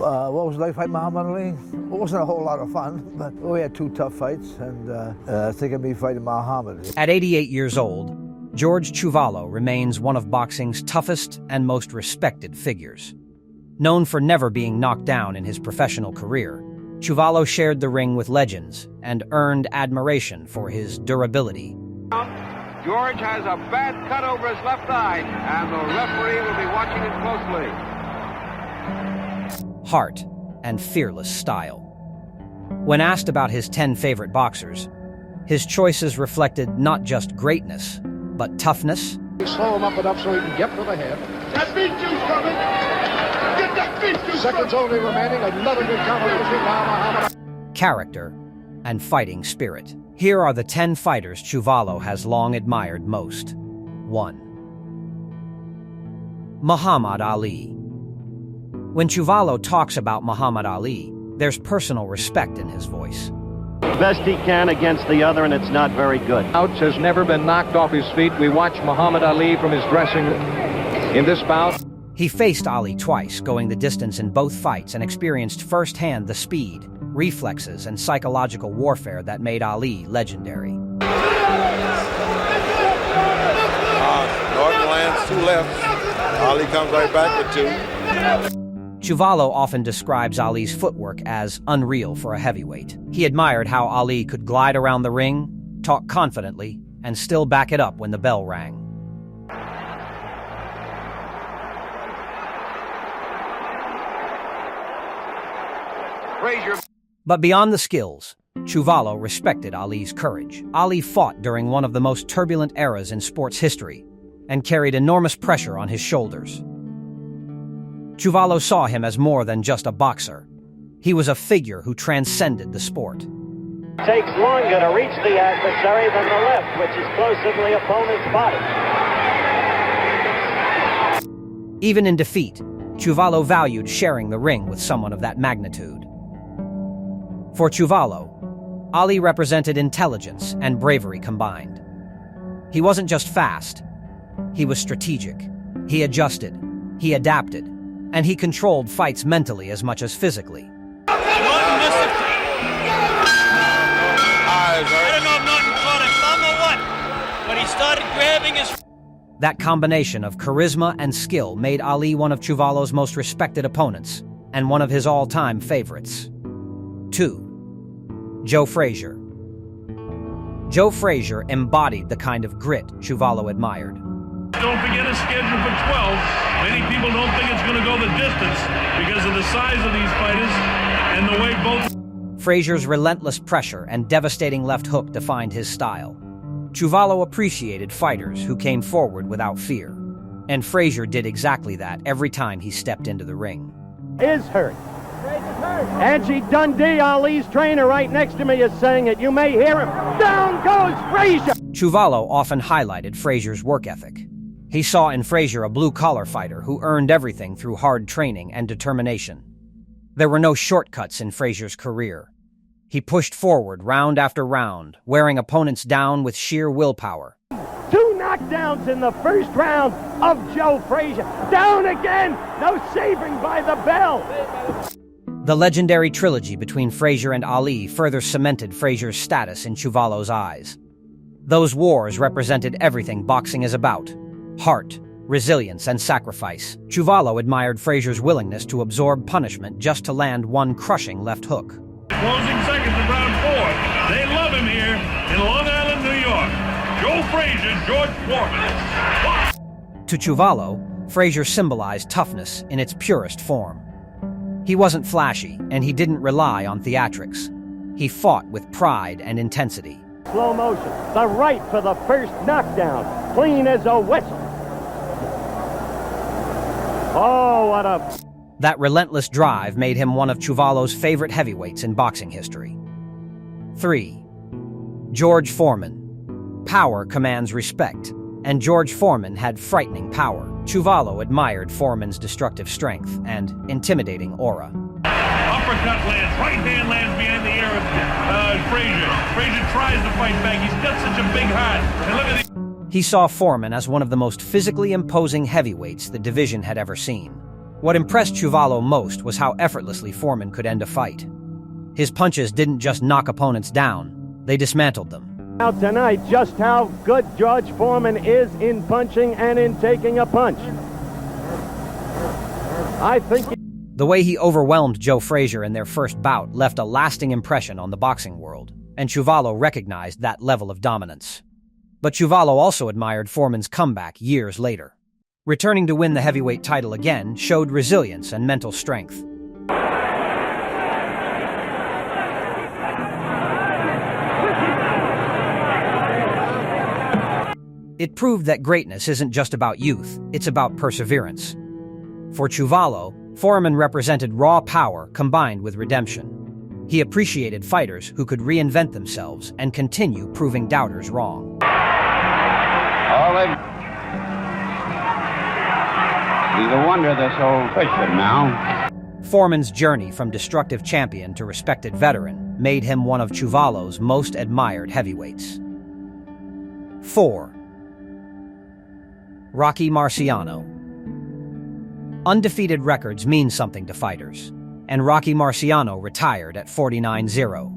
What was it like fighting Muhammad Ali? It wasn't a whole lot of fun, but we had 2 tough fights, and think of me fighting Muhammad. At 88 years old, George Chuvalo remains one of boxing's toughest and most respected figures. Known for never being knocked down in his professional career, Chuvalo shared the ring with legends and earned admiration for his durability. George has a bad cut over his left eye, and the referee will be watching it closely. Heart and fearless style. When asked about his 10 favorite boxers, his choices reflected not just greatness, but toughness. Slow him up enough so he can get to the head. That beat you's coming! Get that beat you's Seconds only remaining, another good combination now, Muhammad. Character and fighting spirit. Here are the 10 fighters Chuvalo has long admired most. 1. Muhammad Ali. When Chuvalo talks about Muhammad Ali, there's personal respect in his voice. Best he can against the other, and it's not very good. Ouch has never been knocked off his feet. We watch Muhammad Ali from his dressing room in this bout. He faced Ali twice, going the distance in both fights, and experienced firsthand the speed, reflexes, and psychological warfare that made Ali legendary. Norton lands 2 lefts. Ali comes right back with 2. Chuvalo often describes Ali's footwork as unreal for a heavyweight. He admired how Ali could glide around the ring, talk confidently, and still back it up when the bell rang. Frazier. But beyond the skills, Chuvalo respected Ali's courage. Ali fought during one of the most turbulent eras in sports history and carried enormous pressure on his shoulders. Chuvalo saw him as more than just a boxer. He was a figure who transcended the sport. Takes longer to reach the adversary than the left, which is closer to the opponent's body. Even in defeat, Chuvalo valued sharing the ring with someone of that magnitude. For Chuvalo, Ali represented intelligence and bravery combined. He wasn't just fast. He was strategic. He adjusted. He adapted. And he controlled fights mentally as much as physically. I don't know if Norton caught a thumb or what, but he started grabbing his... That combination of charisma and skill made Ali one of Chuvalo's most respected opponents and one of his all-time favorites. 2. Joe Frazier. Joe Frazier embodied the kind of grit Chuvalo admired. Don't forget a schedule for 12. Many people don't think it's going to go the distance because of the size of these fighters and the way both... Frazier's relentless pressure and devastating left hook defined his style. Chuvalo appreciated fighters who came forward without fear. And Frazier did exactly that every time he stepped into the ring. Is hurt. Angie Dundee, Ali's trainer, right next to me, is saying it. You may hear him. Down goes Frazier! Chuvalo often highlighted Frazier's work ethic. He saw in Frazier a blue-collar fighter who earned everything through hard training and determination. There were no shortcuts in Frazier's career. He pushed forward round after round, wearing opponents down with sheer willpower. 2 knockdowns in the first round of Joe Frazier. Down again! No saving by the bell! The legendary trilogy between Frazier and Ali further cemented Frazier's status in Chuvalo's eyes. Those wars represented everything boxing is about: heart, resilience, and sacrifice. Chuvalo admired Frazier's willingness to absorb punishment just to land one crushing left hook. Closing seconds of round 4. They love him here in Long Island, New York. Joe Frazier, George Foreman. To Chuvalo, Frazier symbolized toughness in its purest form. He wasn't flashy, and he didn't rely on theatrics. He fought with pride and intensity. Slow motion. The right for the first knockdown. Clean as a whistle. Oh, what a... That relentless drive made him one of Chuvalo's favorite heavyweights in boxing history. 3. George Foreman. Power commands respect, and George Foreman had frightening power. Chuvalo admired Foreman's destructive strength and intimidating aura. Uppercut lands, right hand lands behind the ear of Frazier. Frazier tries to fight back. He's got such a big heart. And look at the... He saw Foreman as one of the most physically imposing heavyweights the division had ever seen. What impressed Chuvalo most was how effortlessly Foreman could end a fight. His punches didn't just knock opponents down, they dismantled them. Now tonight, just how good George Foreman is in punching and in taking a punch. I think the way he overwhelmed Joe Frazier in their first bout left a lasting impression on the boxing world, and Chuvalo recognized that level of dominance. But Chuvalo also admired Foreman's comeback years later. Returning to win the heavyweight title again showed resilience and mental strength. It proved that greatness isn't just about youth, it's about perseverance. For Chuvalo, Foreman represented raw power combined with redemption. He appreciated fighters who could reinvent themselves and continue proving doubters wrong. He's a wonder, this old Fisher now. Foreman's journey from destructive champion to respected veteran made him one of Chuvalo's most admired heavyweights. 4. Rocky Marciano. Undefeated records mean something to fighters, and Rocky Marciano retired at 49-0.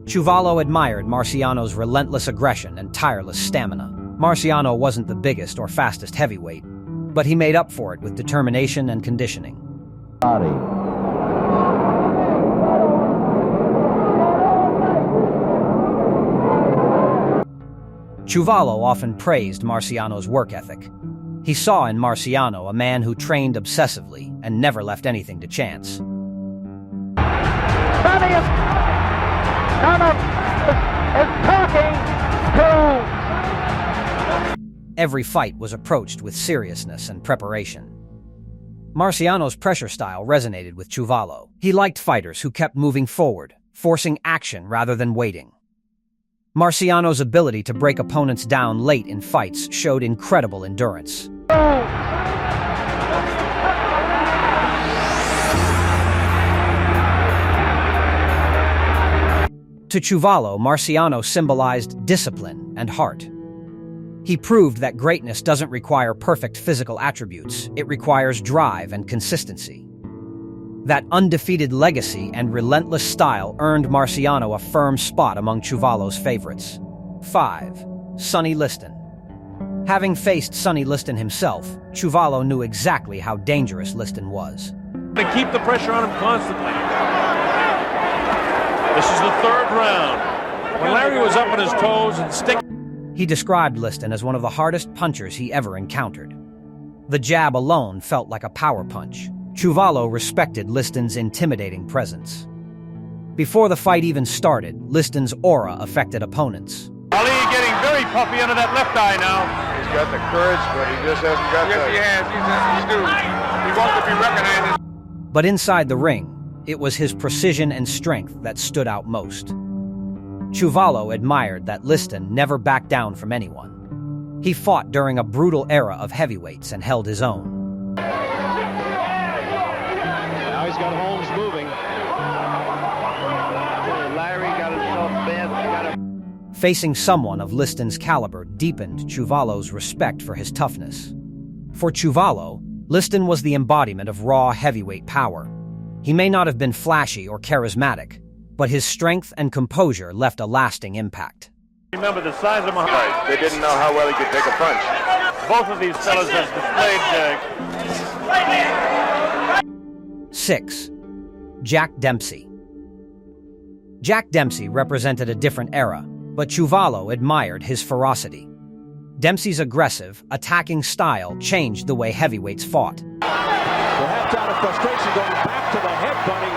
Chuvalo admired Marciano's relentless aggression and tireless stamina. Marciano wasn't the biggest or fastest heavyweight, but he made up for it with determination and conditioning. Chuvalo often praised Marciano's work ethic. He saw in Marciano a man who trained obsessively and never left anything to chance. Every fight was approached with seriousness and preparation. Marciano's pressure style resonated with Chuvalo. He liked fighters who kept moving forward, forcing action rather than waiting. Marciano's ability to break opponents down late in fights showed incredible endurance. To Chuvalo, Marciano symbolized discipline and heart. He proved that greatness doesn't require perfect physical attributes, it requires drive and consistency. That undefeated legacy and relentless style earned Marciano a firm spot among Chuvalo's favorites. 5. Sonny Liston. Having faced Sonny Liston himself, Chuvalo knew exactly how dangerous Liston was. To keep the pressure on him constantly. This is the third round. When Larry was up on his toes and He described Liston as one of the hardest punchers he ever encountered. The jab alone felt like a power punch. Chuvalo respected Liston's intimidating presence. Before the fight even started, Liston's aura affected opponents. Ali getting very puffy under that left eye now. He's got the courage, but he just hasn't got the... Yes, he has. He's due. He wants to be recognized. But inside the ring, it was his precision and strength that stood out most. Chuvalo admired that Liston never backed down from anyone. He fought during a brutal era of heavyweights and held his own. now he's got Holmes moving. Larry got himself bad. Facing someone of Liston's caliber deepened Chuvalo's respect for his toughness. For Chuvalo, Liston was the embodiment of raw heavyweight power. He may not have been flashy or charismatic, but his strength and composure left a lasting impact. Remember the size of Muhammad. Right. They didn't know how well he could take a punch. Both of these fellas have displayed... 6. Jack Dempsey. Jack Dempsey represented a different era, but Chuvalo admired his ferocity. Dempsey's aggressive, attacking style changed the way heavyweights fought. Perhaps out of frustration going back to the head butting.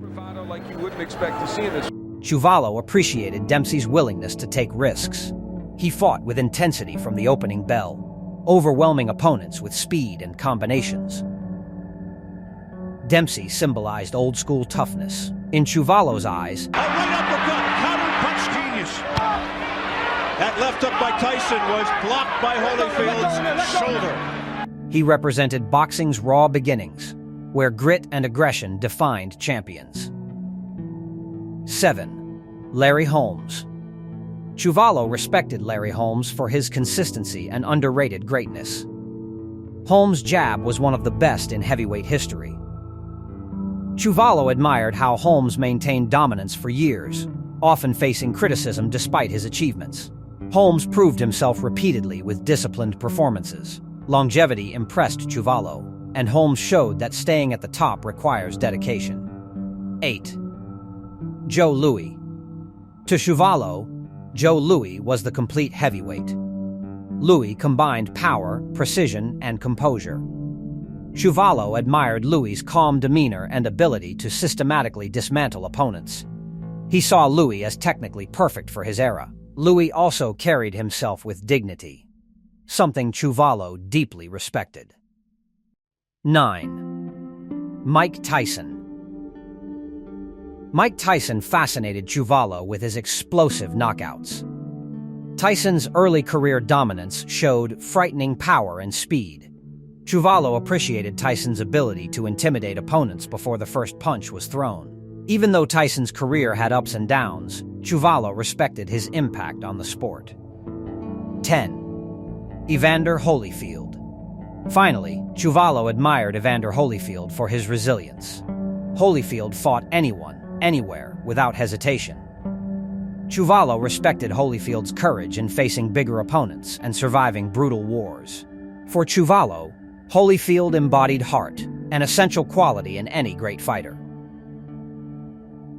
Bravado like you wouldn't expect to see in this. Chuvalo appreciated Dempsey's willingness to take risks. He fought with intensity from the opening bell, overwhelming opponents with speed and combinations. Dempsey symbolized old-school toughness. In Chuvalo's eyes, a right uppercut, counter punch genius. That left up by Tyson was blocked by Holyfield's shoulder. He represented boxing's raw beginnings, where grit and aggression defined champions. 7. Larry Holmes. Chuvalo respected Larry Holmes for his consistency and underrated greatness. Holmes' jab was one of the best in heavyweight history. Chuvalo admired how Holmes maintained dominance for years, often facing criticism despite his achievements. Holmes proved himself repeatedly with disciplined performances. Longevity impressed Chuvalo, and Holmes showed that staying at the top requires dedication. 8. Joe Louis. To Chuvalo, Joe Louis was the complete heavyweight. Louis combined power, precision, and composure. Chuvalo admired Louis's calm demeanor and ability to systematically dismantle opponents. He saw Louis as technically perfect for his era. Louis also carried himself with dignity, something Chuvalo deeply respected. 9. Mike Tyson. Mike Tyson fascinated Chuvalo with his explosive knockouts. Tyson's early career dominance showed frightening power and speed. Chuvalo appreciated Tyson's ability to intimidate opponents before the first punch was thrown. Even though Tyson's career had ups and downs, Chuvalo respected his impact on the sport. 10. Evander Holyfield. Finally, Chuvalo admired Evander Holyfield for his resilience. Holyfield fought anyone, anywhere, without hesitation. Chuvalo respected Holyfield's courage in facing bigger opponents and surviving brutal wars. For Chuvalo, Holyfield embodied heart, an essential quality in any great fighter.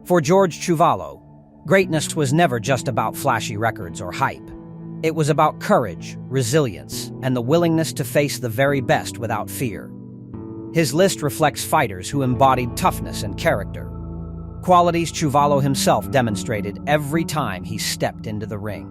For George Chuvalo, greatness was never just about flashy records or hype. It was about courage, resilience, and the willingness to face the very best without fear. His list reflects fighters who embodied toughness and character, qualities Chuvalo himself demonstrated every time he stepped into the ring.